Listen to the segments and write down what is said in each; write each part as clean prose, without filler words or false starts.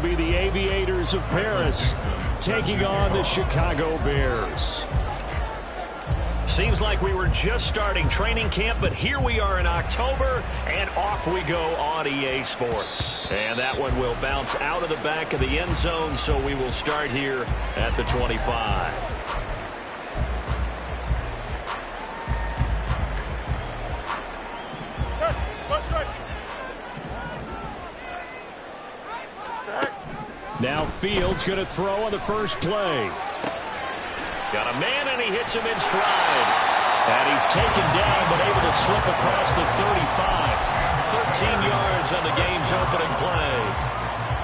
be the Aviators of Paris taking on the Chicago Bears. Seems like we were just starting training camp, but here we are in October, and off we go on EA Sports. And that one will bounce out of the back of the end zone, so we will start here at the 25. Now Fields going to throw on the first play. Got a man, and he hits him in stride. And he's taken down, but able to slip across the 35. 13 yards on the game's opening play.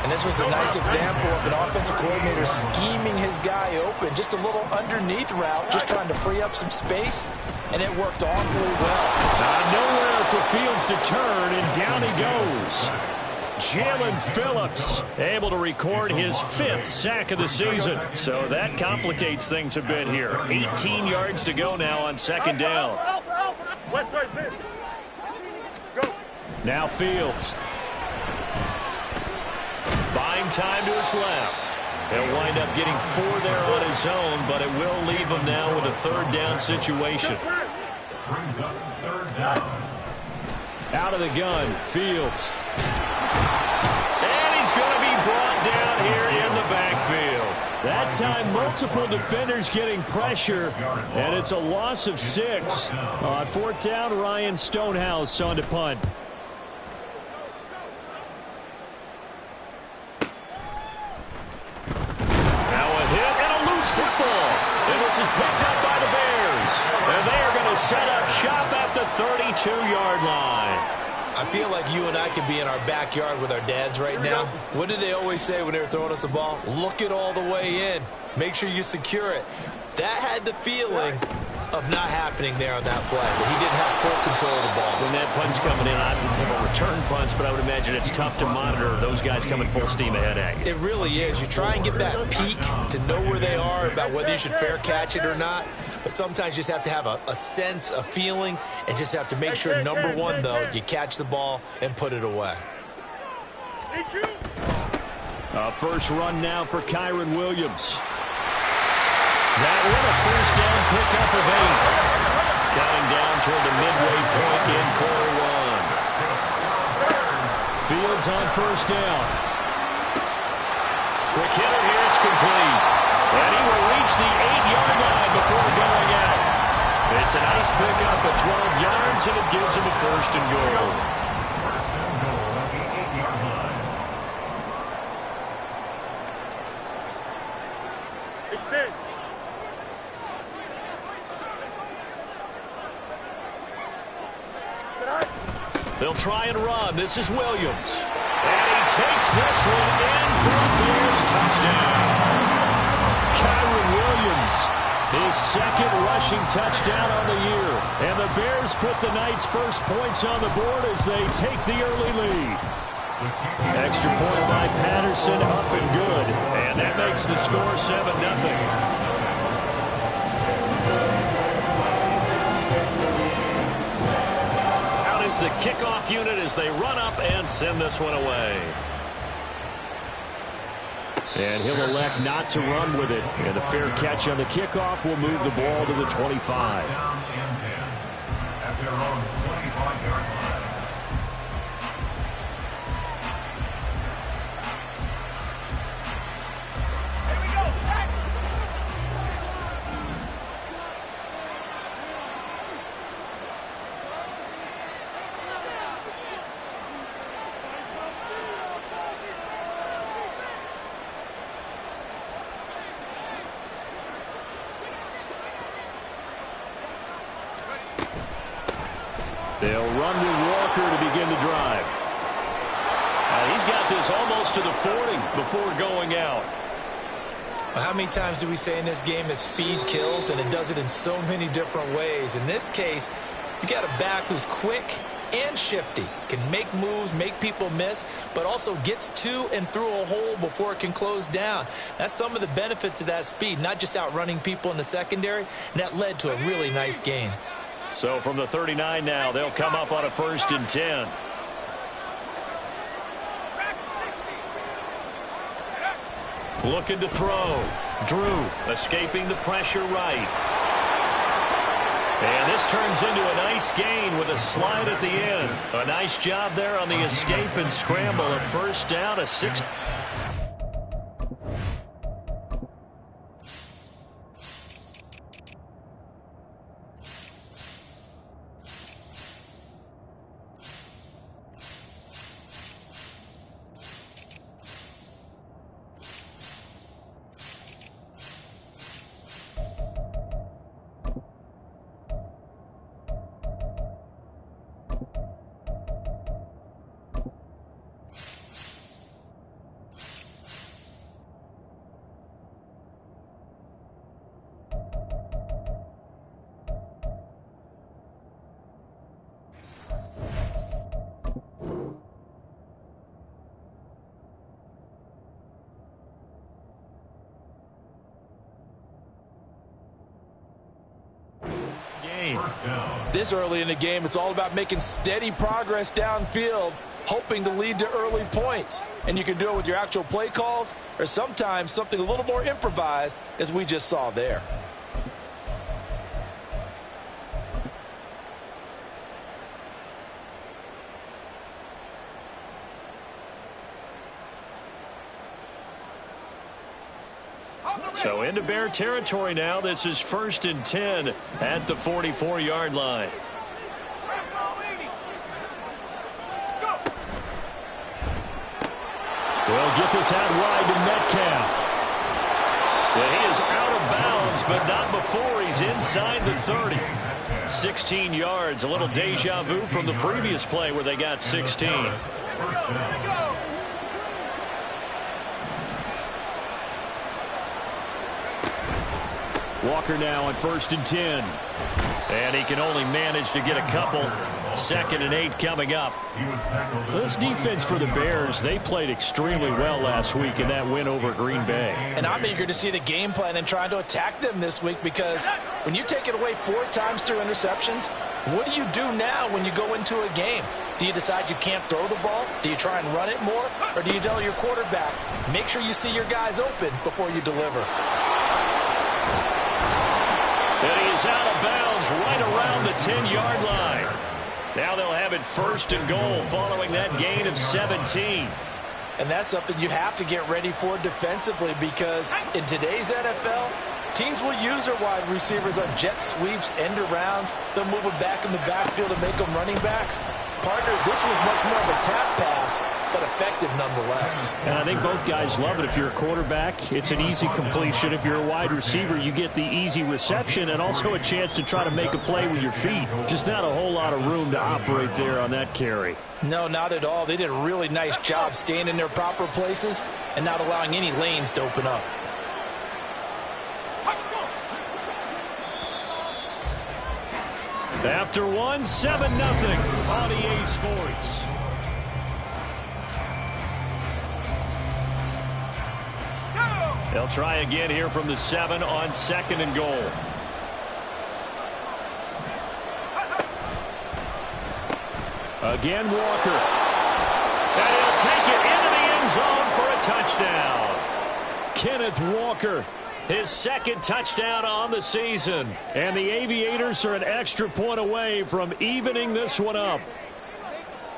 And this was a nice example of an offensive coordinator scheming his guy open. Just a little underneath route, just trying to free up some space, and it worked awfully well. Nowhere for Fields to turn, and down he goes. Jalen Phillips able to record his 5th sack of the season. So that complicates things a bit here. 18 yards to go now on second down. Now Fields. Buying time to his left. He'll wind up getting 4 there on his own, but it will leave him now with a third down situation. Out of the gun, Fields. And he's going to be brought down here in the backfield. That time, multiple defenders getting pressure, and it's a loss of 6. On 4th down, Ryan Stonehouse on to punt. Now a hit and a loose football. And this is picked up by the Bears. And they are going to set up shop at the 32-yard line. I feel like you and I could be in our backyard with our dads right now. What did they always say when they were throwing us the ball? Look it all the way in. Make sure you secure it. That had the feeling of not happening there on that play. But he didn't have full control of the ball. When that punt's coming in, I don't have a return punts, but I would imagine it's tough to monitor those guys coming full steam ahead at you. It really is. You try and get that peek to know where they are, about whether you should fair catch it or not. But sometimes you just have to have a sense, a feeling, and just have to make sure, number one, though, you catch the ball and put it away. First run now for Kyron Williams. That one a first down pickup of 8. Counting down toward the midway point in quarter 1. Fields on first down. Quick hitter here, it's complete. And he will reach the 8-yard line before going out. It's a nice pickup of 12 yards, and it gives him a first and goal. They'll try and run. This is Williams. And he takes this one in for a Bears touchdown. Kyron Williams, his 2nd rushing touchdown on the year. And the Bears put the Knights' first points on the board as they take the early lead. Extra point by Patterson, up and good. And that makes the score 7-0. The kickoff unit as they run up and send this one away. And he'll elect not to run with it. And the fair catch on the kickoff will move the ball to the 25. They'll run with Walker to begin the drive. He's got this almost to the 40 before going out. Well, how many times do we say in this game that speed kills, and it does it in so many different ways? In this case, you got a back who's quick and shifty, can make moves, make people miss, but also gets to and through a hole before it can close down. That's some of the benefits of that speed, not just outrunning people in the secondary, and that led to a really nice gain. So from the 39 now, they'll come up on a 1st and 10. Looking to throw. Drew escaping the pressure right. And this turns into a nice gain with a slide at the end. A nice job there on the escape and scramble. A first down, a 6. This early in the game, it's all about making steady progress downfield, hoping to lead to early points. And you can do it with your actual play calls or sometimes something a little more improvised, as we just saw there. So into Bear territory now. This is 1st and 10 at the 44-yard line. Well, get this out wide to Metcalf. Yeah, he is out of bounds, but not before he's inside the 30. 16 yards, a little deja vu from the previous play where they got 16. Walker now on 1st and 10. And he can only manage to get a couple. 2nd and 8 coming up. This defense for the Bears, they played extremely well last week in that win over Green Bay. And I'm eager to see the game plan and trying to attack them this week, because when you take it away 4 times through interceptions, what do you do now when you go into a game? Do you decide you can't throw the ball? Do you try and run it more? Or do you tell your quarterback, make sure you see your guys open before you deliver? And he is out of bounds right around the 10-yard line. Now they'll have it 1st and goal following that gain of 17. And that's something you have to get ready for defensively, because in today's NFL, teams will use their wide receivers on jet sweeps, end arounds. They'll move them back in the backfield and make them running backs. Partner, this was much more of a tap pass, but effective nonetheless. And I think both guys love it. If you're a quarterback, it's an easy completion. If you're a wide receiver, you get the easy reception and also a chance to try to make a play with your feet. Just not a whole lot of room to operate there on that carry. No, not at all. They did a really nice job staying in their proper places and not allowing any lanes to open up. After one, 7-0 on EA Sports. They'll try again here from the 7 on 2nd and goal. Again, Walker. And he'll take it into the end zone for a touchdown. Kenneth Walker. His 2nd touchdown on the season. And the Aviators are an extra point away from evening this one up.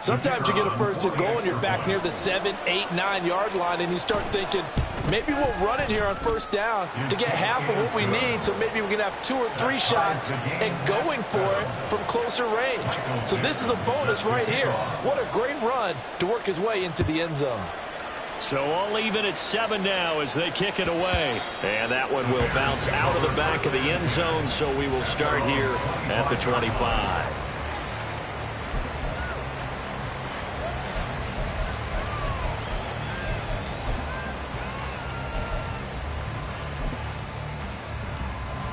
Sometimes you get a 1st and goal and you're back near the 7, 8, 9-yard line, and you start thinking, maybe we'll run it here on 1st down to get half of what we need, so maybe we can have 2 or 3 shots and going for it from closer range. So this is a bonus right here. What a great run to work his way into the end zone. So all even at 7 now as they kick it away. And that one will bounce out of the back of the end zone, so we will start here at the 25.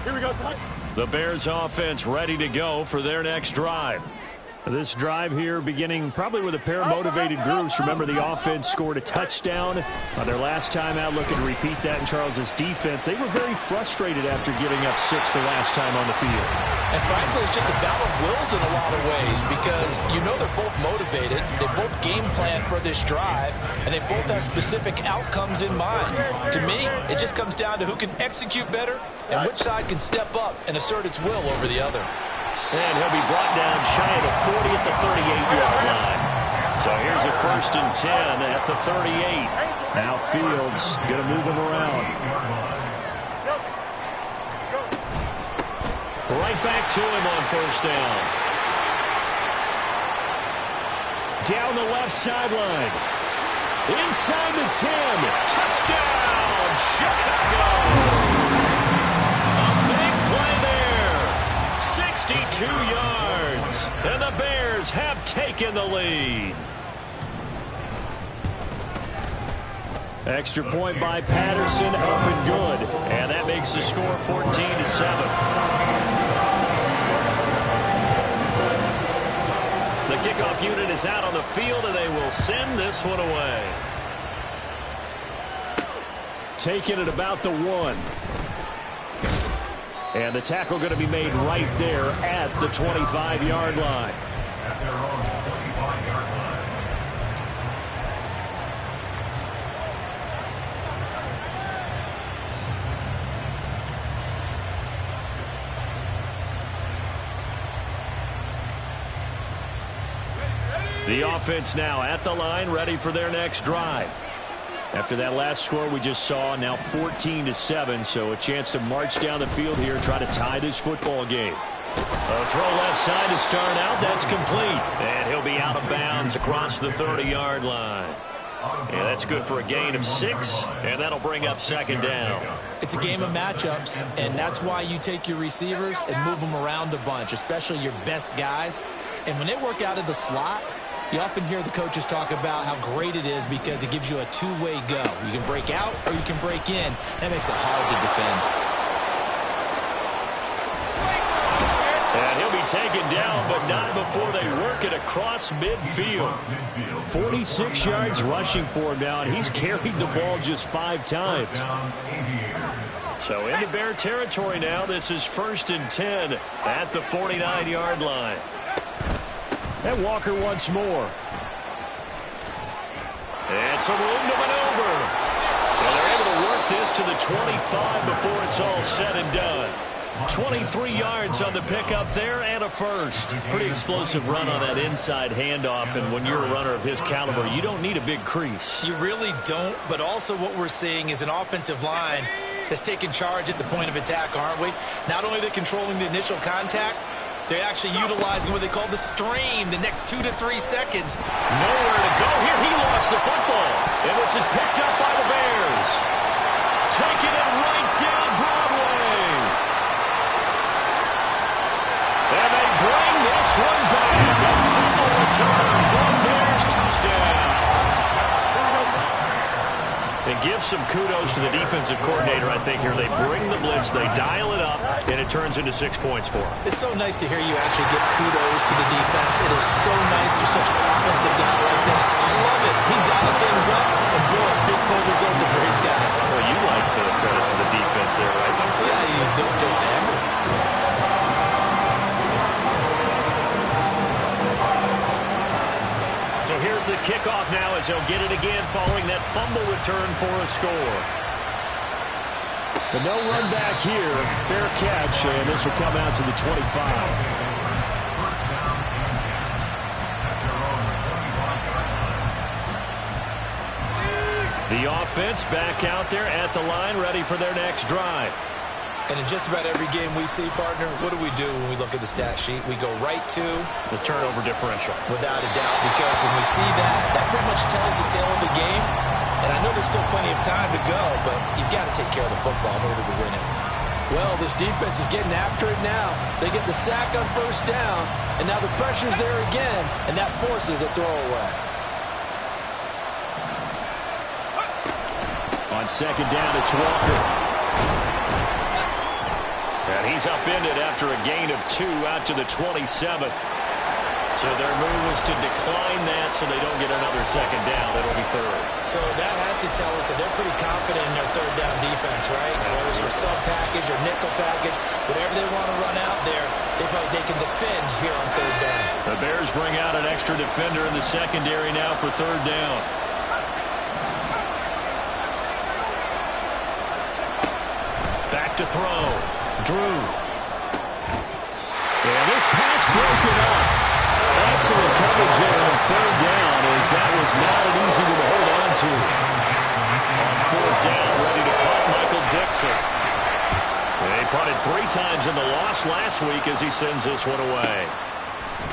Here we go. The Bears offense ready to go for their next drive. This drive here beginning probably with a pair of motivated groups. Remember, the offense scored a touchdown on their last time out, looking to repeat that in Charles's defense. They were very frustrated after giving up 6 the last time on the field. And frankly, it's just a battle of wills in a lot of ways because you know they're both motivated. They both game plan for this drive, and they both have specific outcomes in mind. To me, it just comes down to who can execute better and which side can step up and assert its will over the other. And he'll be brought down shy of the 40 at the 38-yard line. So here's a 1st and 10 at the 38. Now Fields going to move him around. Right back to him on 1st down. Down the left sideline. Inside the 10. Touchdown, Chicago! 62 yards, and the Bears have taken the lead. Extra point by Patterson, up and good. And that makes the score 14-7. The kickoff unit is out on the field, and they will send this one away. Taking it about the 1. And the tackle going to be made right there at the 25-yard line. The offense now at the line, ready for their next drive. After that last score we just saw, now 14-7, so a chance to march down the field here, try to tie this football game. A throw left side to start out. That's complete. And he'll be out of bounds across the 30-yard line. And that's good for a gain of 6, and that'll bring up 2nd down. It's a game of matchups, and that's why you take your receivers and move them around a bunch, especially your best guys. And when they work out of the slot, you often hear the coaches talk about how great it is because it gives you a two-way go. You can break out or you can break in. That makes it hard to defend. And he'll be taken down, but not before they work it across midfield. 46 yards rushing for him now, and he's carried the ball just 5 times. So into Bear territory now. This is 1st and 10 at the 49-yard line. And Walker once more. And some room to maneuver. And they're able to work this to the 25 before it's all said and done. 23 yards on the pickup there and a 1st. Pretty explosive run on that inside handoff, and when you're a runner of his caliber, you don't need a big crease. You really don't, but also what we're seeing is an offensive line that's taking charge at the point of attack, aren't we? Not only are they controlling the initial contact, they're actually utilizing what they call the stream, the next 2 to 3 seconds. Nowhere to go here. He lost the football. And this is picked up by the Bears. Taking it right down Broadway. And they bring this one back. A fumble return for Bears touchdown. And give some kudos to the defensive coordinator, I think, here. They bring the blitz, they dial it up, and it turns into 6 points for them. It's so nice to hear you actually give kudos to the defense. It is so nice you're such an offensive guy like that. I love it. He dialed things up, and boy, big play resulted for his guys. Well, you like the credit to the defense there, right? Yeah, you do I ever? So here's the kickoff now as they'll get it again following that fumble return for a score. But no run back here. Fair catch, and this will come out to the 25. The offense back out there at the line, ready for their next drive. And in just about every game we see, partner, what do we do when we look at the stat sheet? We go right to the turnover differential. Without a doubt, because when we see that, that pretty much tells the tale of the game. And I know there's still plenty of time to go, but you've got to take care of the football in order to win it. Well, this defense is getting after it now. They get the sack on 1st down, and now the pressure's there again, and that forces a throwaway. On 2nd down, it's Walker. And he's upended after a gain of 2 out to the 27. So their move was to decline that so they don't get another second down. It'll be third. So that has to tell us that they're pretty confident in their third down defense, right? Whether it's a sub package or nickel package, whatever they want to run out there, they feel like they can defend here on third down. The Bears bring out an extra defender in the secondary now for third down. Back to throw. Drew. And this pass broken up. Excellent coverage there on third down, as that was not an easy one to hold on to. On fourth down, ready to punt, Michael Dixon. They punted 3 times in the loss last week as he sends this one away.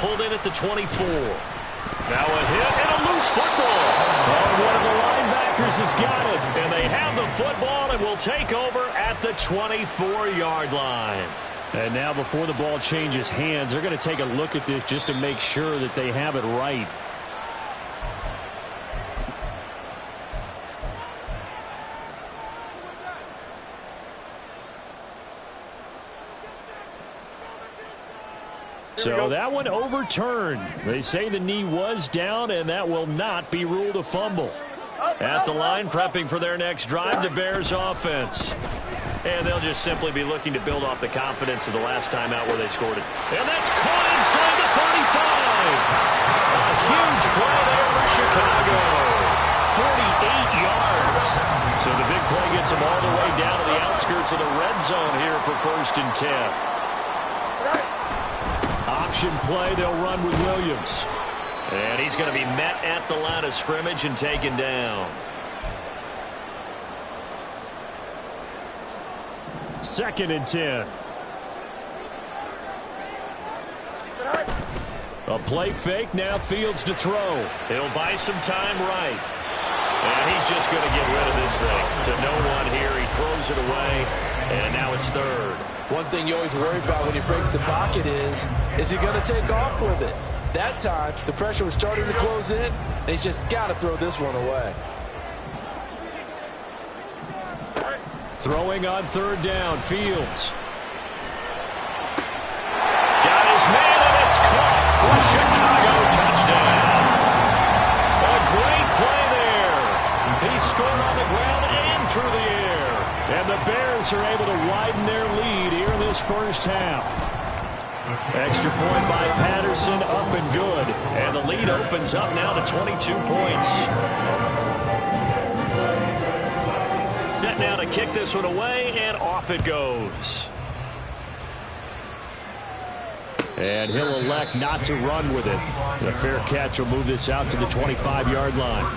Pulled in at the 24. Now a hit and a loose football. Oh, one of the linebackers has got it. And they have the football and will take over at the 24-yard line. And now before the ball changes hands, they're going to take a look at this just to make sure that they have it right. So that one overturned. They say the knee was down, and that will not be ruled a fumble. At the line, prepping for their next drive, the Bears offense. And they'll just simply be looking to build off the confidence of the last time out where they scored it. And that's caught inside the 35. A huge play there for Chicago. 48 yards. So the big play gets them all the way down to the outskirts of the red zone here for 1st and 10. Option play, they'll run with Williams. And he's going to be met at the line of scrimmage and taken down. 2nd and 10. A play fake, now Fields to throw. He'll buy some time right. And he's just going to get rid of this thing. To no one here, he throws it away, and now it's 3rd. One thing you always worry about when he breaks the pocket is he going to take off with it? That time, the pressure was starting to close in, and he's just got to throw this one away. Throwing on 3rd down, Fields. Got his man, and it's caught for Chicago. Touchdown. A great play there. He scored on the ground and through the air. And the Bears are able to widen their lead here in this first half. Extra point by Patterson, up and good. And the lead opens up now to 22 points. Set now to kick this one away, and off it goes. And he'll elect not to run with it. The fair catch will move this out to the 25-yard line.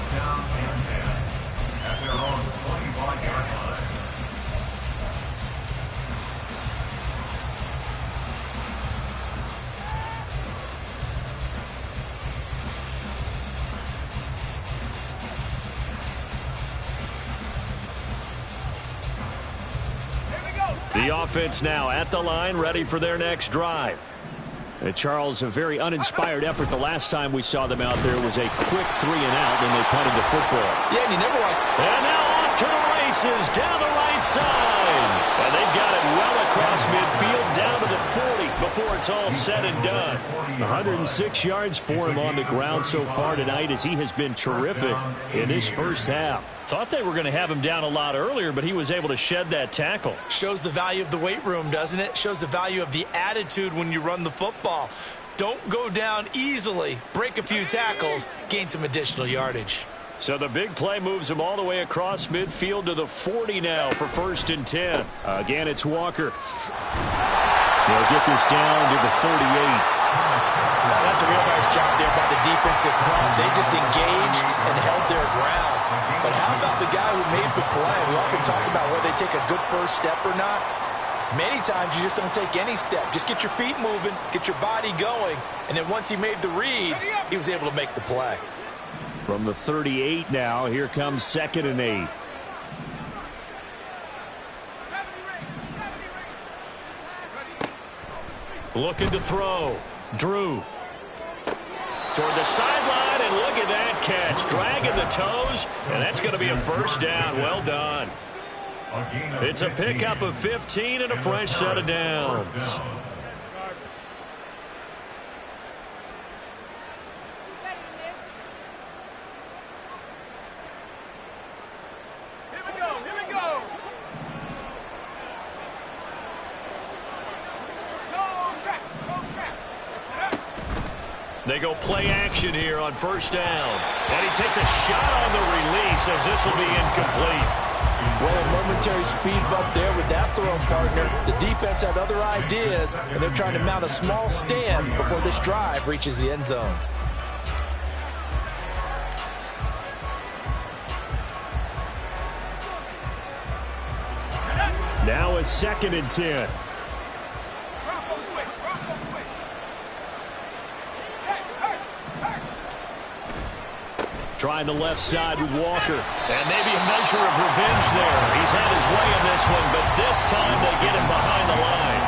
The offense now at the line, ready for their next drive. Charles, a very uninspired effort the last time we saw them out there was a quick 3 and out, and they punted the football. Yeah, and you never want. And now off to the races, down the right side. And they've got it well across midfield, down to the 40 before it's all said and done. 106 yards for him on the ground so far tonight, as he has been terrific in this first half. Thought they were going to have him down a lot earlier, but he was able to shed that tackle. Shows the value of the weight room, doesn't it? Shows the value of the attitude when you run the football. Don't go down easily. Break a few tackles. Gain some additional yardage. So the big play moves him all the way across midfield to the 40 now for 1st and 10. Again, it's Walker. They'll get this down to the 38. That's a real nice job there by the defensive front. They just engaged and held their ground. But how about the guy who made the play? We often talk about whether they take a good first step or not. Many times you just don't take any step. Just get your feet moving, get your body going, and then once he made the read, he was able to make the play. From the 38 now, here comes 2nd and 8. Looking to throw. Drew. Toward the sideline, and look at that catch. Dragging the toes, and that's going to be a 1st down. Well done. It's a pickup of 15 and a fresh set of downs. They go play action here on first down. And he takes a shot on the release as this will be incomplete. Well, a momentary speed bump there with that throw partner. The defense had other ideas, and they're trying to mount a small stand before this drive reaches the end zone. Now a 2nd and 10. Trying the left side with Walker. And maybe a measure of revenge there. He's had his way in this one, but this time they get him behind the line.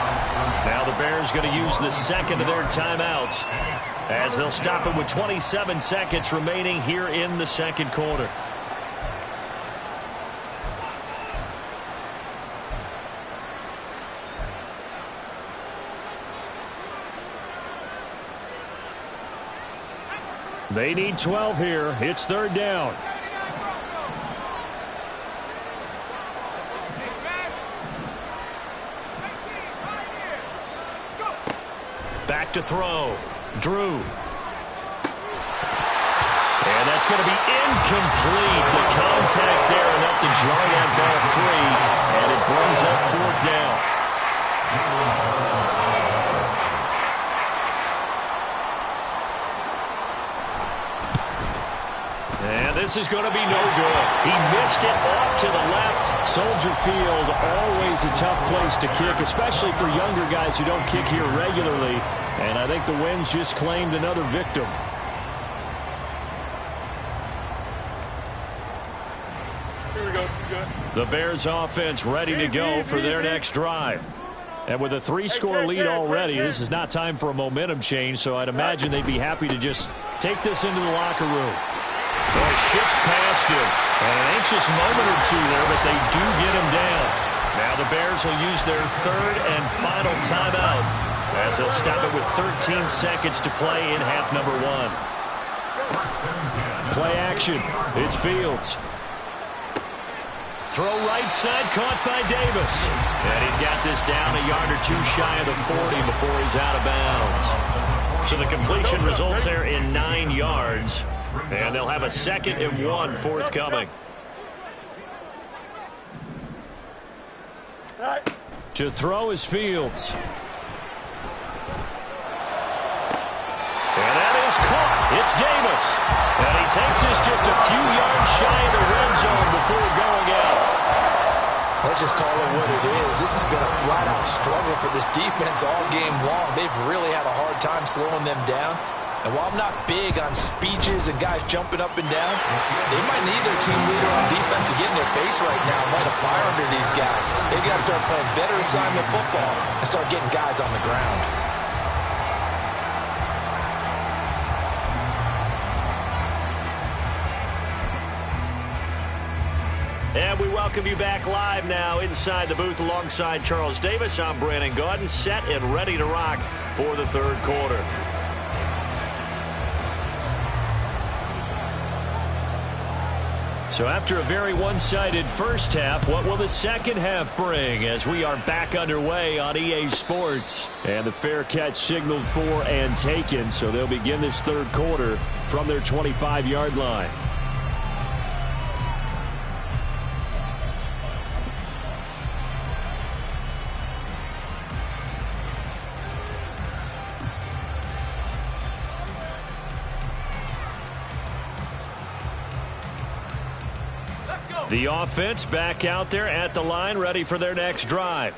Now the Bears going to use the second of their timeouts as they'll stop him with 27 seconds remaining here in the second quarter. They need 12 here. It's 3rd down. Back to throw. Drew. And that's going to be incomplete. The contact there enough to jar that ball free. And it brings up 4th down. And this is going to be no good. He missed it off to the left. Soldier Field, always a tough place to kick, especially for younger guys who don't kick here regularly. And I think the Winds just claimed another victim. Here we go. The Bears offense ready to go for their next drive. And with a 3-score lead already, this is not time for a momentum change, so I'd imagine they'd be happy to just take this into the locker room. Boy, shifts past him. And an anxious moment or two there, but they do get him down. Now the Bears will use their 3rd and final timeout as they'll stop it with 13 seconds to play in half number 1. Play action. It's Fields. Throw right side, caught by Davis. And he's got this down a yard or two shy of the 40 before he's out of bounds. So the completion results there in 9 yards. And they'll have a 2nd and 1 forthcoming. To throw is Fields. And that is caught. It's Davis. And he takes this just a few yards shy of the red zone before going out. Let's just call it what it is. This has been a flat-out struggle for this defense all game long. They've really had a hard time slowing them down. And while I'm not big on speeches and guys jumping up and down, they might need their team leader on defense to get in their face right now and light a fire under these guys. They've got to start playing better assignment football and start getting guys on the ground. And we welcome you back live now inside the booth alongside Charles Davis. I'm Brandon Gaudin, set and ready to rock for the 3rd quarter. So after a very one-sided first half, what will the second half bring as we are back underway on EA Sports? And the fair catch signaled for and taken, so they'll begin this 3rd quarter from their 25-yard line. The offense back out there at the line, ready for their next drive.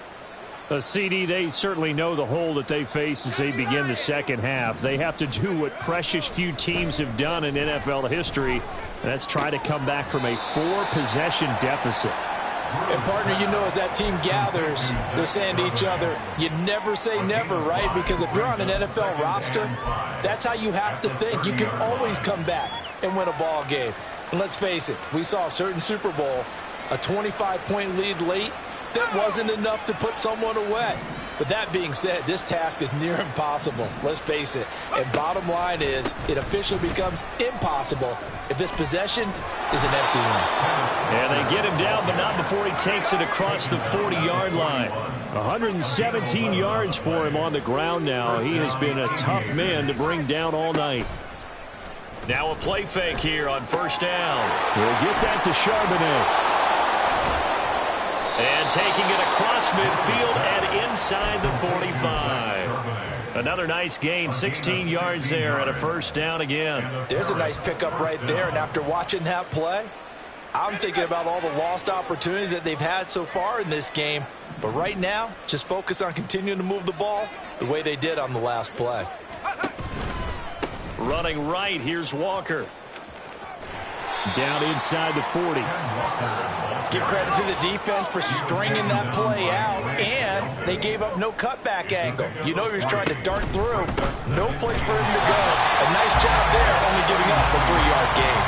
CD, they certainly know the hole that they face as they begin the second half. They have to do what precious few teams have done in NFL history, and that's try to come back from a 4-possession deficit. And, partner, you know, as that team gathers, they're saying to each other, you never say never, right? Because if you're on an NFL roster, that's how you have to think. You can always come back and win a ball game. And let's face it, we saw a certain Super Bowl, a 25-point lead late, that wasn't enough to put someone away. But that being said, this task is near impossible. Let's face it. And bottom line is, it officially becomes impossible if this possession is an empty one. And they get him down, but not before he takes it across the 40-yard line. 117 yards for him on the ground now. He has been a tough man to bring down all night. Now a play fake here on first down. We'll get that to Charbonnet. And taking it across midfield and inside the 45. Another nice gain, 16 yards there and a first down again. There's a nice pickup right there, and after watching that play, I'm thinking about all the lost opportunities that they've had so far in this game. But right now, just focus on continuing to move the ball the way they did on the last play. Running right, here's Walker. Down inside the 40. Give credit to the defense for stringing that play out, and they gave up no cutback angle. You know he was trying to dart through. No place for him to go. A nice job there, only giving up a 3-yard gain.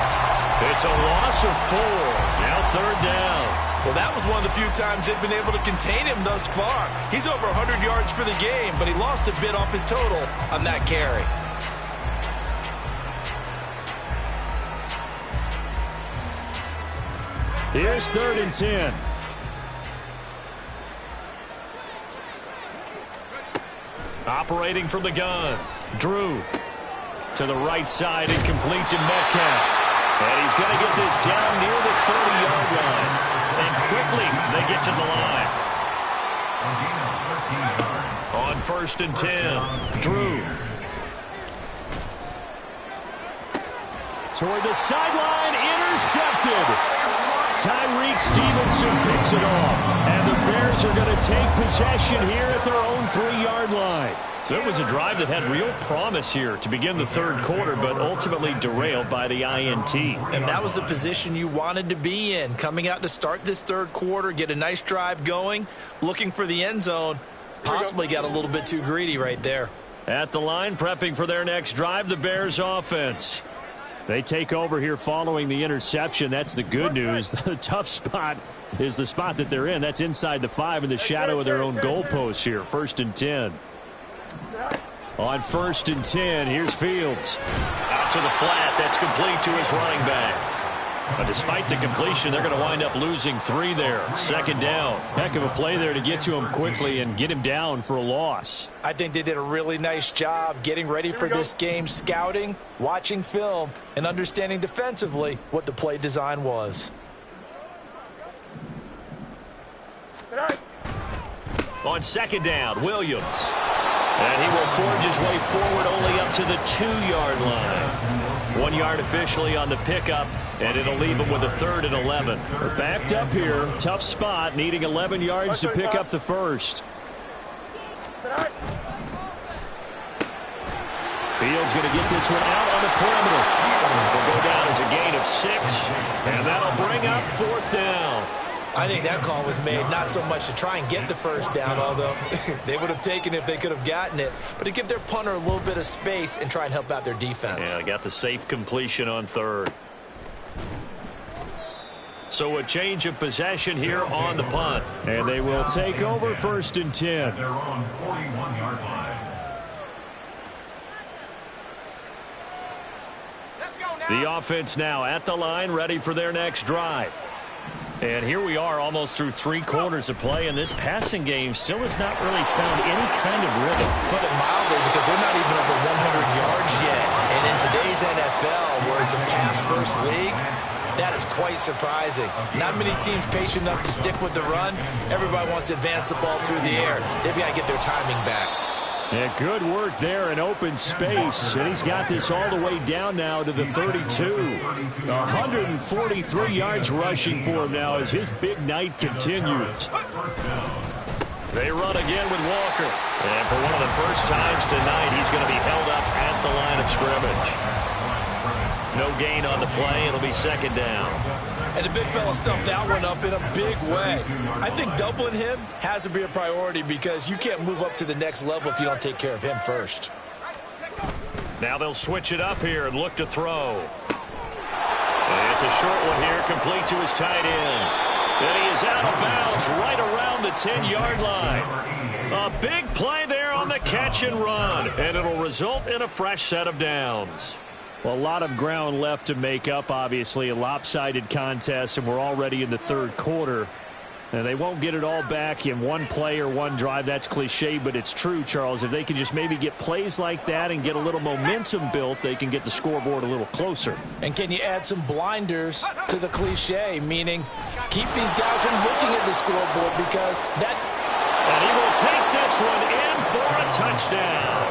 It's a loss of 4. Now third down. Well, that was one of the few times they've been able to contain him thus far. He's over 100 yards for the game, but he lost a bit off his total on that carry. Here's 3rd and 10. Operating from the gun. Drew to the right side, incomplete to Metcalf. And he's going to get this down near the 30-yard line. And quickly they get to the line. On 1st and 10, Drew. Toward the sideline, intercepted. Tyreek Stevenson picks it off. And the Bears are going to take possession here at their own 3-yard line. So it was a drive that had real promise here to begin the third quarter, but ultimately derailed by the INT. And that was the position you wanted to be in. Coming out to start this third quarter, get a nice drive going, looking for the end zone. Possibly got a little bit too greedy right there. At the line, prepping for their next drive, the Bears offense. They take over here following the interception. That's the good news. The tough spot is the spot that they're in. That's inside the 5 in the shadow of their own goalpost here. 1st and 10. On 1st and 10, here's Fields. Out to the flat. That's complete to his running back. But despite the completion, they're going to wind up losing 3 there. 2nd down. Heck of a play there to get to him quickly and get him down for a loss. I think they did a really nice job getting ready for this game, scouting, watching film, and understanding defensively what the play design was. On 2nd down, Williams. And he will forge his way forward only up to the 2-yard line. 1 yard officially on the pickup, and it'll leave him with a 3rd and 11. We're backed up here. Tough spot, needing 11 yards to pick up the first. Fields going to get this one out on the perimeter. Will go down as a gain of 6, and that'll bring up 4th down. I think that call was made not so much to try and get the first down, although they would have taken it if they could have gotten it, but to give their punter a little bit of space and try and help out their defense. Yeah, got the safe completion on 3rd. So a change of possession here on the punt. And they will take over 1st and 10. They're on 41-yard line. The offense now at the line, ready for their next drive. And here we are almost through 3 quarters of play, and this passing game still has not really found any kind of rhythm. Put it mildly, because they're not even over 100 yards yet. And in today's NFL, where it's a pass-first league, that is quite surprising. Not many teams patient enough to stick with the run. Everybody wants to advance the ball through the air. They've got to get their timing back. And good work there in open space. And he's got this all the way down now to the 32. 143 yards rushing for him now as his big night continues. They run again with Walker. And for one of the first times tonight, he's going to be held up at the line of scrimmage. No gain on the play. It'll be 2nd down. And the big fella stuffed that one up in a big way. I think doubling him has to be a priority because you can't move up to the next level if you don't take care of him first. Now they'll switch it up here and look to throw. And it's a short one here, complete to his tight end. And he is out of bounds right around the 10-yard line. A big play there on the catch and run. And it'll result in a fresh set of downs. Well, a lot of ground left to make up, obviously. A lopsided contest, and we're already in the third quarter. And they won't get it all back in one play or one drive. That's cliche, but it's true, Charles. If they can just maybe get plays like that and get a little momentum built, they can get the scoreboard a little closer. And can you add some blinders to the cliche, meaning keep these guys from looking at the scoreboard because that... And he will take this one in for a touchdown.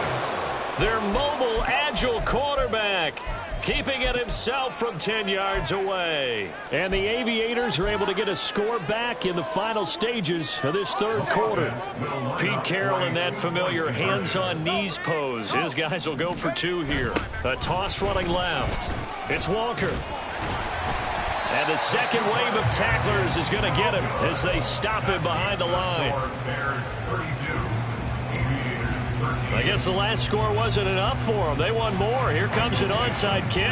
Their mobile, agile quarterback keeping it himself from 10 yards away. And the Aviators are able to get a score back in the final stages of this third quarter. Pete Carroll in that familiar hands-on knees pose. His guys will go for two here. A toss running left. It's Walker. And the second wave of tacklers is going to get him as they stop him behind the line. I guess the last score wasn't enough for them. They won more. Here comes an onside kick.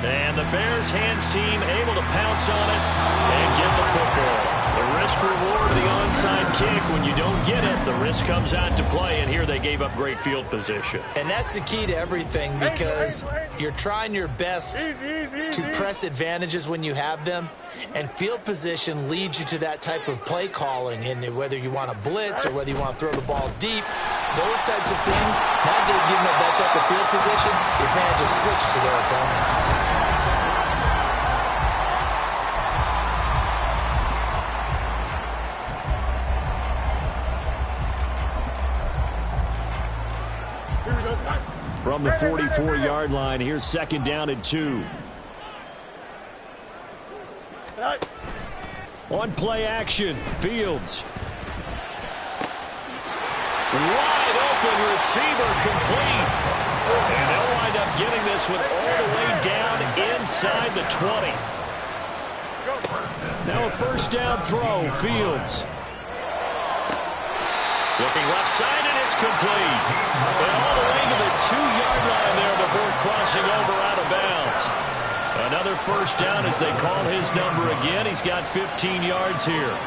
And the Bears hands team able to pounce on it and get the football. The risk reward of the onside kick. When you don't get it, the risk comes out to play, and here they gave up great field position. And that's the key to everything because you're trying your best to press advantages when you have them, and field position leads you to that type of play calling, and whether you want to blitz or whether you want to throw the ball deep, those types of things, now they're giving up that type of field position, the advantage is switched to their opponent. From the 44-yard line, here's second down and 2. On play action, Fields. Wide open receiver complete. And they'll wind up getting this one all the way down inside the 20. Now a first down throw, Fields. Looking left side, and it's complete. And all the way to the 2-yard line there before crossing over out of bounds. Another first down as they call his number again. He's got 15 yards here.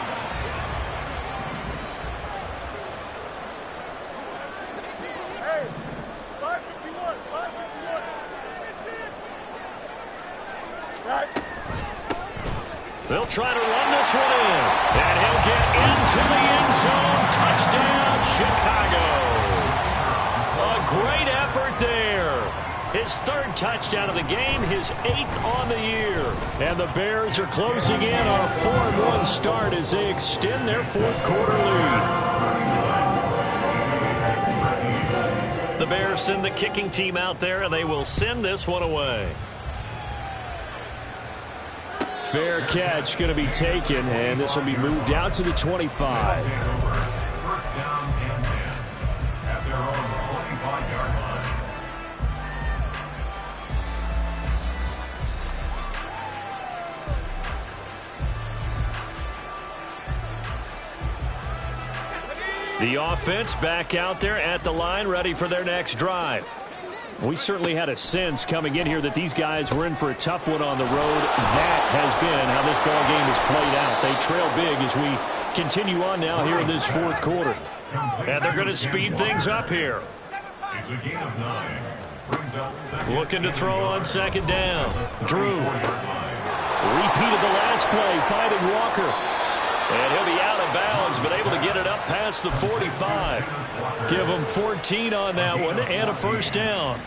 They'll try to run this one in. And he'll get into the end zone. Touchdown, Chicago. A great effort there. His third touchdown of the game, his 8th on the year. And the Bears are closing in on a 4-1 start as they extend their fourth quarter lead. The Bears send the kicking team out there, and they will send this one away. Fair catch going to be taken, and this will be moved out to the 25. First down and 10 at their own 25-yard line. The offense back out there at the line, ready for their next drive. We certainly had a sense coming in here that these guys were in for a tough one on the road. That has been how this ball game has played out. They trail big as we continue on now here in this fourth quarter. And they're going to speed things up here. It's a gain of 9. Brings up second. Looking to throw on second down. Drew. Repeated the last play, finding Walker. And he'll be out of bounds, but able to get it up past the 45. Give them 14 on that one and a first down.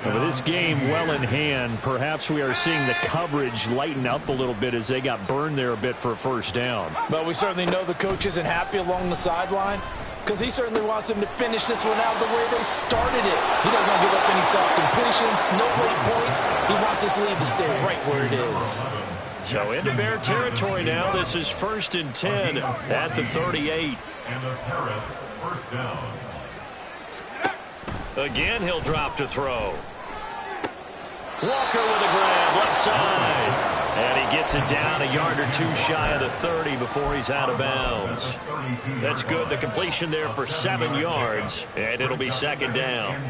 And with this game well in hand, perhaps we are seeing the coverage lighten up a little bit as they got burned there a bit for a first down. But we certainly know the coach isn't happy along the sideline because he certainly wants them to finish this one out the way they started it. He doesn't want to give up any soft completions, no late points. He wants his lead to stay right where it is. So into Bear territory now. This is 1st and 10 at the 38. And the Paris first down. Again, he'll drop to throw. Walker with a grab, left side. And he gets it down a yard or two shy of the 30 before he's out of bounds. That's good. The completion there for 7 yards. And it'll be second down.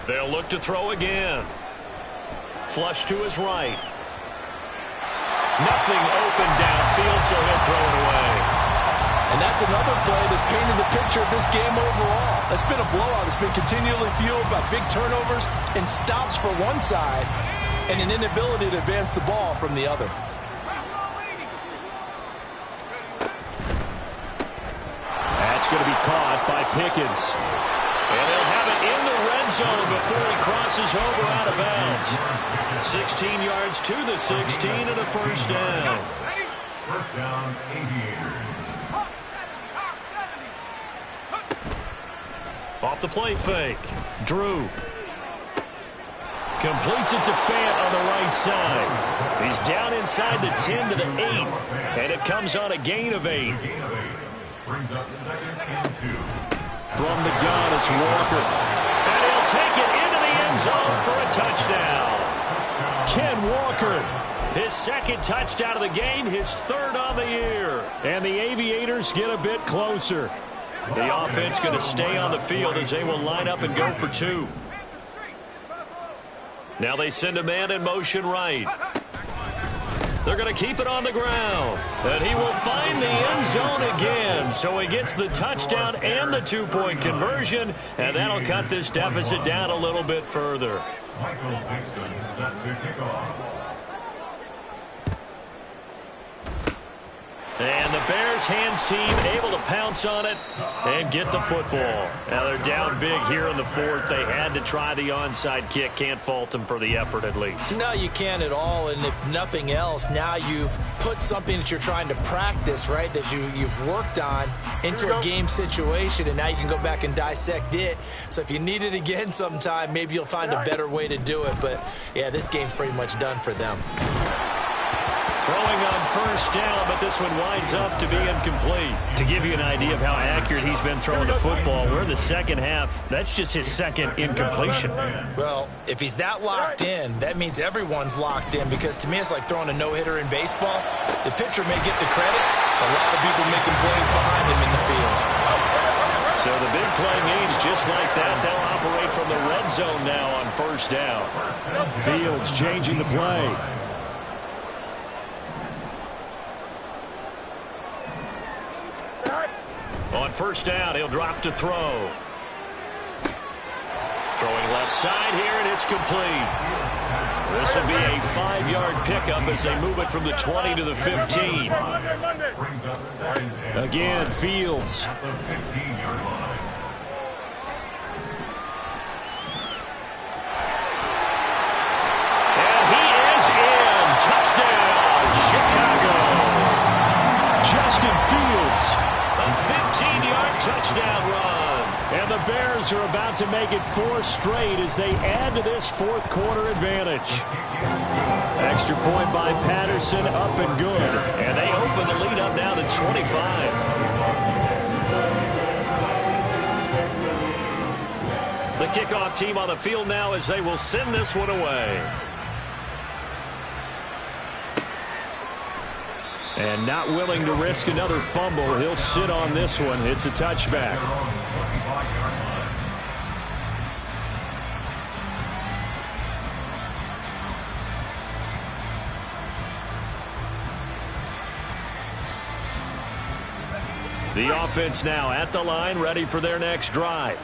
They'll look to throw again. Flush to his right. Nothing open downfield, so he'll throw it away. And that's another play that's painted the picture of this game overall. It's been a blowout. It's been continually fueled by big turnovers and stops for one side and an inability to advance the ball from the other. That's going to be caught by Pickens. And they'll have it in the red zone before he crosses over out of bounds. 16 yards to the 16 and a first down. First down, Aviators. Off the play fake. Drew. Completes it to Fant on the right side. He's down inside the 10 to the 8. And it comes on a gain of 8. Brings up 2nd and 2. From the gun, it's Walker. And he'll take it into the end zone for a touchdown. Ken Walker. His second touchdown of the game, his third on the year. And the Aviators get a bit closer. The offense going to stay on the field as they will line up and go for 2. Now they send a man in motion right. They're going to keep it on the ground. And he will find the end zone again. So he gets the touchdown and the 2-point conversion. And that'll cut this deficit down a little bit further. Michael Dixon set to kick off. And the Bears hands team able to pounce on it and get the football. Now they're down big here in the 4th. They had to try the onside kick. Can't fault them for the effort at least. No, you can't at all. And if nothing else, now you've put something that you're trying to practice, right, that you've worked on into a game situation, and now you can go back and dissect it. So if you need it again sometime, maybe you'll find a better way to do it. But, yeah, this game's pretty much done for them. Throwing on first down, but this one winds up to be incomplete. To give you an idea of how accurate he's been throwing the football, we're in the second half. That's just his second incompletion. Well, if he's that locked in, that means everyone's locked in, because to me it's like throwing a no-hitter in baseball. The pitcher may get the credit. A lot of people making plays behind him in the field. So the big play means just like that, they'll operate from the red zone now on first down. Fields changing the play. On first down, he'll drop to throw. Throwing left side here, and it's complete. This will be a 5-yard pickup as they move it from the 20 to the 15. Brings up 2nd and Again, Fields. at the 15-yard line. And he is in. Touchdown, Chicago. Justin Fields. A 15-yard touchdown run. And the Bears are about to make it 4 straight as they add to this 4th quarter advantage. Extra point by Patterson, up and good. And they open the lead up now to 25. The kickoff team on the field now as they will send this one away. And not willing to risk another fumble, he'll sit on this one. It's a touchback. The offense now at the line, ready for their next drive.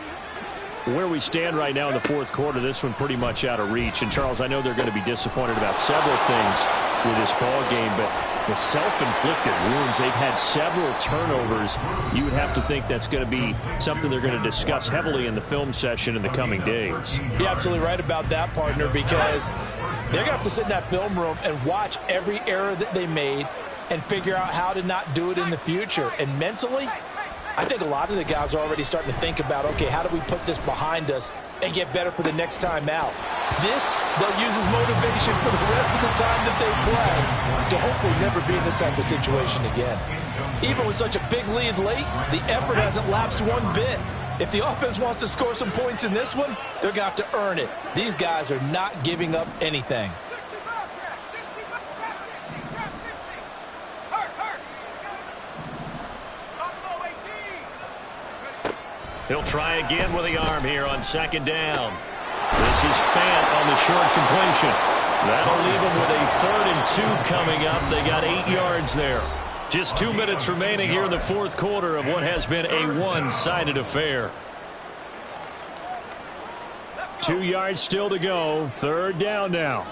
Where we stand right now in the 4th quarter, this one pretty much out of reach. And, Charles, I know they're going to be disappointed about several things with this ball game, but the self-inflicted wounds, they've had several turnovers. You would have to think that's going to be something they're going to discuss heavily in the film session in the coming days. You're absolutely right about that, partner, because they're going to have to sit in that film room and watch every error that they made and figure out how to not do it in the future. And mentally, I think a lot of the guys are already starting to think about, okay, how do we put this behind us and get better for the next time out? This, they'll use as motivation for the rest of the time that they play to hopefully never be in this type of situation again. Even with such a big lead late, the effort hasn't lapsed one bit. If the offense wants to score some points in this one, they're going to have to earn it. These guys are not giving up anything. He'll try again with the arm here on second down. This is Fant on the short completion. That'll leave them with a 3rd and 2 coming up. They got 8 yards there. Just 2 minutes remaining here in the fourth quarter of what has been a one-sided affair. 2 yards still to go. 3rd down now.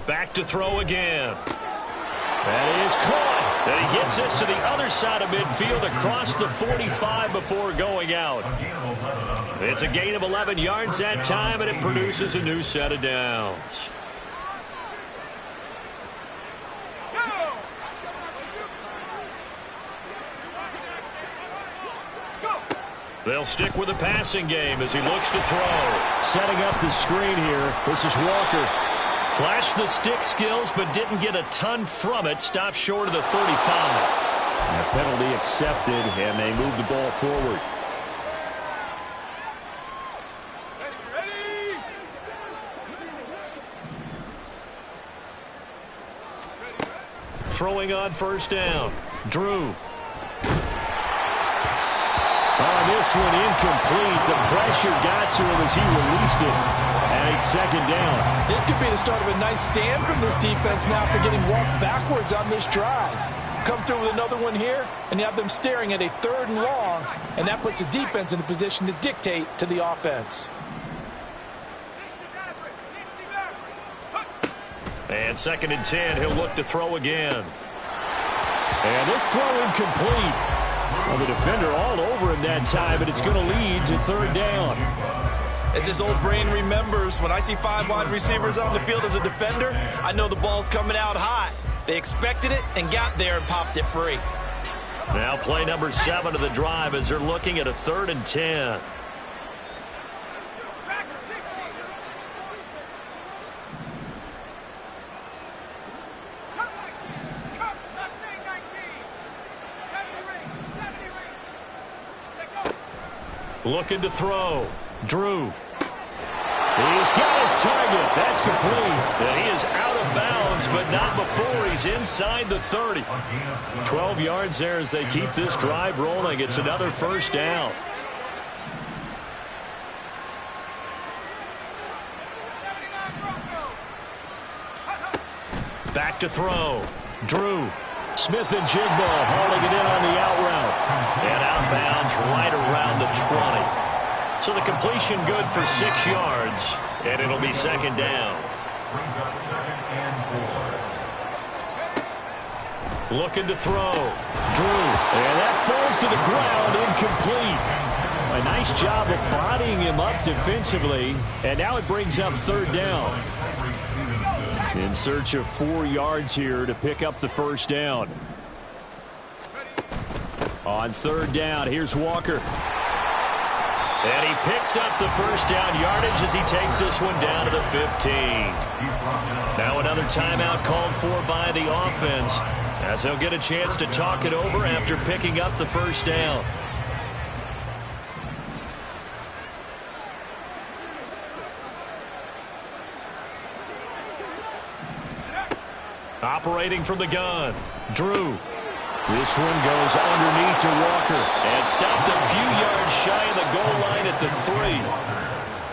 Back to throw again. That is caught. And he gets this to the other side of midfield across the 45 before going out. It's a gain of 11 yards that time, and it produces a new set of downs. They'll stick with the passing game as he looks to throw. Setting up the screen here. This is Walker. Flashed the stick skills, but didn't get a ton from it. Stopped short of the 35. And a penalty accepted, and they move the ball forward. Throwing on 1st down. Drew. On this one, incomplete. The pressure got to him as he released it. And it's 2nd down. This could be the start of a nice stand from this defense now after getting walked backwards on this drive. Come through with another one here, and you have them staring at a 3rd and long, and that puts the defense in a position to dictate to the offense. And 2nd and 10, he'll look to throw again. And this throw incomplete. Well, the defender all over him that time, but it's going to lead to 3rd down. As this old brain remembers, when I see 5 wide receivers on the field as a defender, I know the ball's coming out hot. They expected it and got there and popped it free. Now play number 7 of the drive as they're looking at a 3rd and 10. Looking to throw. Drew. He's got his target. That's complete. And he is out of bounds, but not before he's inside the 30. 12 yards there as they keep this drive rolling. It's another 1st down. Back to throw. Drew. Smith and Jigba hauling it in on the out route. And outbounds right around the 20. So the completion good for 6 yards, and it'll be 2nd down. Brings up 2nd and 4. Looking to throw. Drew. And that falls to the ground, incomplete. A nice job of bodying him up defensively, and now it brings up 3rd down. In search of 4 yards here to pick up the 1st down. On 3rd down, here's Walker. And he picks up the 1st down yardage as he takes this one down to the 15. Now another timeout called for by the offense as they'll get a chance to talk it over after picking up the 1st down. Operating from the gun, Drew. This one goes underneath to Walker. And stopped a few yards shy of the goal line at the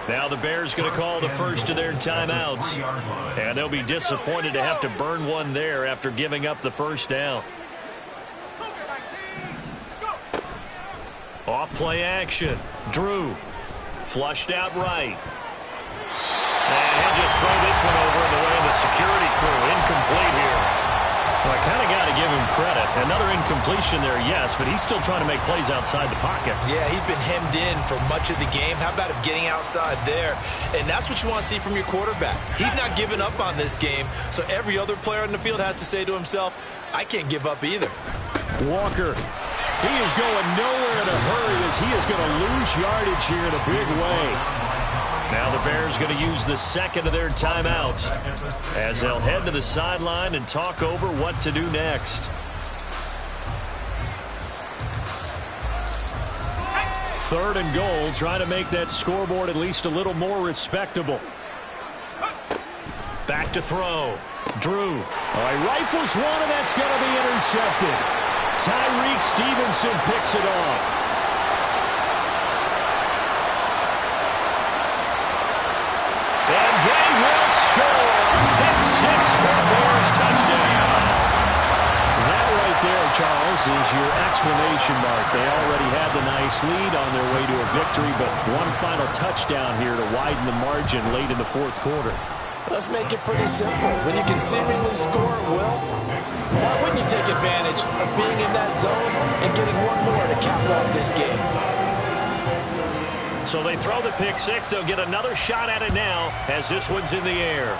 3. Now the Bears going to call the first of their timeouts. And they'll be disappointed to have to burn one there after giving up the 1st down. Off play action. Drew. Flushed out right. And he'll just throw this one over in the way of the security crew. Incomplete here. Well, I kind of got to give him credit. Another incompletion there, yes, but he's still trying to make plays outside the pocket. Yeah, he's been hemmed in for much of the game. How about him getting outside there? And that's what you want to see from your quarterback. He's not giving up on this game, so every other player on the field has to say to himself, I can't give up either. Walker, he is going nowhere in a hurry as he is going to lose yardage here in a big way. Now the Bears going to use the 2nd of their timeouts as they'll head to the sideline and talk over what to do next. 3rd and goal, trying to make that scoreboard at least a little more respectable. Back to throw. Drew. He rifles one, and that's going to be intercepted. Tyreek Stevenson picks it off. And they will score. That's 6 for the Bears. Touchdown. That right there, Charles, is your exclamation mark. They already had the nice lead on their way to a victory, but one final touchdown here to widen the margin late in the fourth quarter. Let's make it pretty simple. When you can seemingly score at will, why wouldn't you take advantage of being in that zone and getting one more to cap off this game? So they throw the pick six. They'll get another shot at it now as this one's in the air.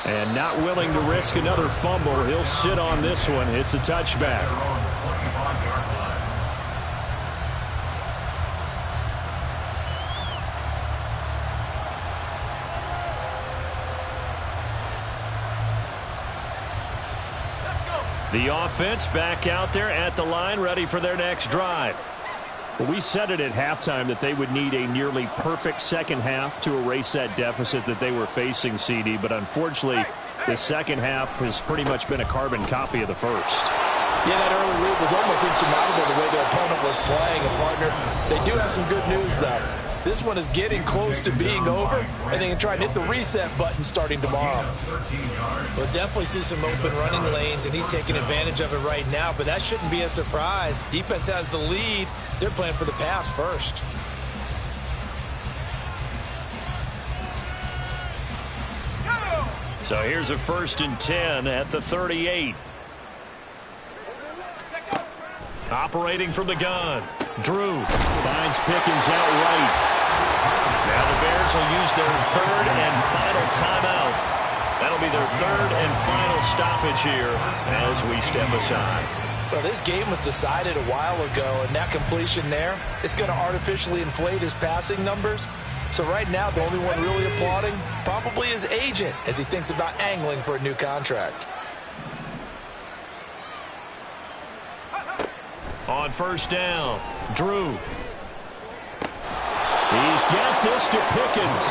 And not willing to risk another fumble. He'll sit on this one. It's a touchback. The offense back out there at the line, ready for their next drive. Well, we said it at halftime that they would need a nearly perfect second half to erase that deficit that they were facing, CD. But unfortunately, the second half has pretty much been a carbon copy of the first. Yeah, that early lead was almost insurmountable the way their opponent was playing. And, partner, they do have some good news, though. This one is getting close to being over, and they can try and hit the reset button starting tomorrow. We'll definitely see some open running lanes, and he's taking advantage of it right now, but that shouldn't be a surprise. Defense has the lead. They're playing for the pass first. So here's a 1st and 10 at the 38. Operating from the gun. Drew finds Pickens out right. Now the Bears will use their 3rd and final timeout. That'll be their 3rd and final stoppage here as we step aside. Well, this game was decided a while ago, and that completion there is going to artificially inflate his passing numbers. So right now, the only one really applauding probably his agent as he thinks about angling for a new contract. On 1st down, Drew. He's got this to Pickens.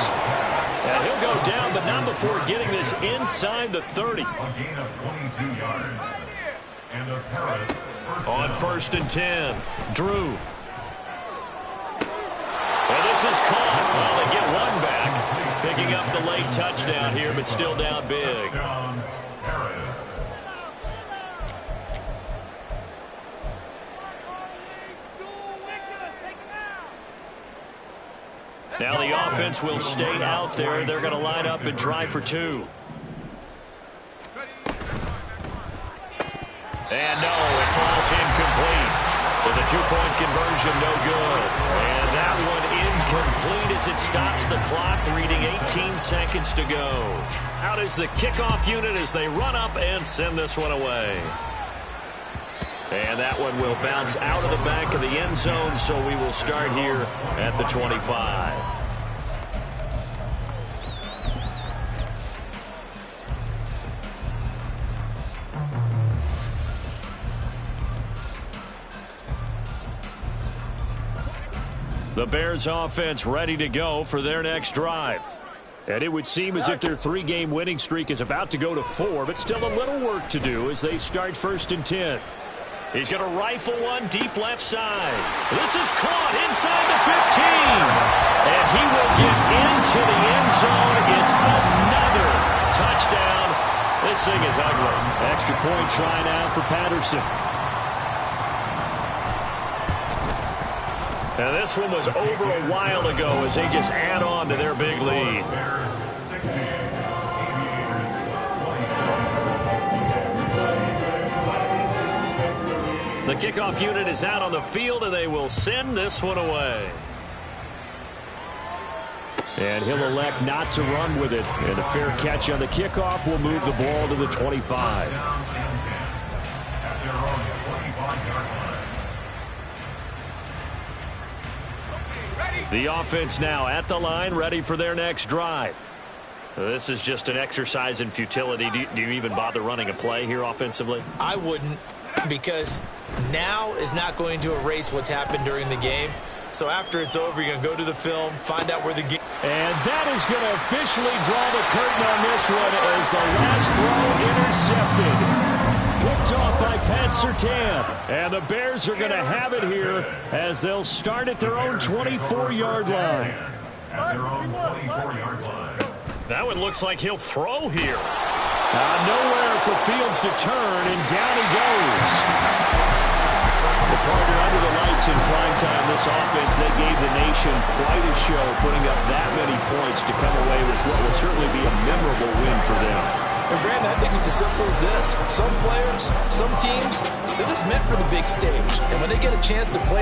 And he'll go down, but not before getting this inside the 30. A gain of 22 yards. And the Paris On 1st and 10, Drew. And this is caught. Well, they get one back. Picking up the late touchdown here, but still down big. touchdown, Paris. Now the offense will stay out there. They're going to line up and try for 2. And no, it falls incomplete. So the 2-point conversion no good. And that one incomplete as it stops the clock, reading 18 seconds to go. Out is the kickoff unit as they run up and send this one away. And that one will bounce out of the back of the end zone, so we will start here at the 25. The Bears offense ready to go for their next drive. And it would seem as if their 3-game winning streak is about to go to 4, but still a little work to do as they start 1st and 10. He's going to rifle one deep left side. This is caught inside the 15. And he will get into the end zone. It's another touchdown. This thing is ugly. Extra point try now for Patterson. Now this one was over a while ago as they just add on to their big lead. The kickoff unit is out on the field, and they will send this one away. And he'll elect not to run with it. And a fair catch on the kickoff will move the ball to the 25. The offense now at the line, ready for their next drive. This is just an exercise in futility. Do you even bother running a play here offensively? I wouldn't, because now is not going to erase what's happened during the game. So after it's over, you're going to go to the film, find out where the game... And that is going to officially draw the curtain on this one as the last throw intercepted. Picked off by Pat Surtain. And the Bears are going to have it here as they'll start at their own 24-yard line. At their own 24-yard line. That one looks like he'll throw here. Nowhere for Fields to turn, and down he goes. The partner under the lights in prime time, this offense, they gave the nation quite a show, putting up that many points to come away with what will certainly be a memorable win for them. And Brandon, I think it's as simple as this. Some players, some teams, they're just meant for the big stage. And when they get a chance to play